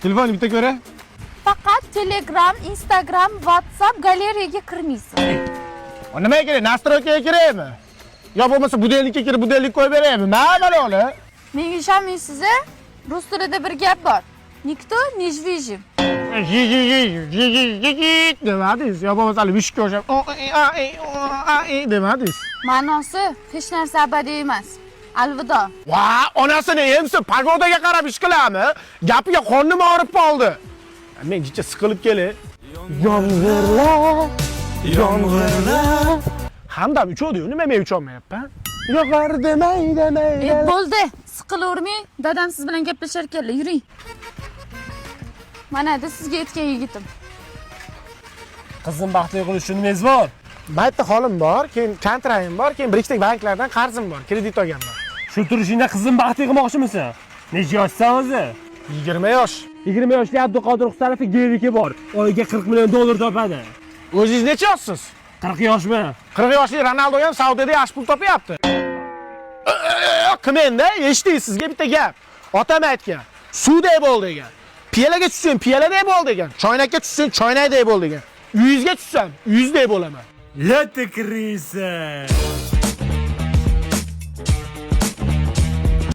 Telefonni bitta ko'ray. Faqat Telegram, Instagram, WhatsApp galeriyaga kirmaysiz. Nimaga kerak? Nastroykaga kiraymi? Yo bo'lmasa budellikka kirib budellik qo'yib beraymi? Nima bo'la? Menga ishonmaysiz, rus tilida bir gap bor. Nikto не движим. Demadingiz. Yo bo'lmasa vishga o'xshab demadingiz. Ma'nosi hech narsa abadiy emas. Alvido. Va, onasini emsi pagodaga qarab ish qiladimi? Gapiga qornim og'rib qoldi. Men jicha siqilib kelay. Yomg'irlar. Hamdam uchodi-yu, nima men ucholmayapman? Yo'qar demay. Bo'ldi. Siqilavermang. Dadam siz bilan gaplashar ekanlar. Yuring. Mana da sizga aytgan yigitim. Qizim baxtli qilish nimangiz bor? Maytda holim bor, keyin kontrayim bor, keyin bir ikkita banklardan qarzim bor, kredit olganman. Shu turishingda qizim baxtli qilmoqchimisan? Necha yoshsan o'zi? 20 yosh. 20 yoshli Abduqodir Husanov geriki bor. Oyiga 40 million dollar topadi. O'zingiz necha yoshsiz? 40 yoshmi? 40 yoshli Ronaldo ham Saudiyada yaxshi pul topyapti. Qilmang-da, eshitdingiz sizga bitta gap. Otam aytgan, suvday bo'l degan. Piyalaga tushsang, piyaladay bo'l degan. Choynakka tushsang, choynakday bo'l degan. Uyingizga tushsam, uyingizday bo'laman. Latta krisa.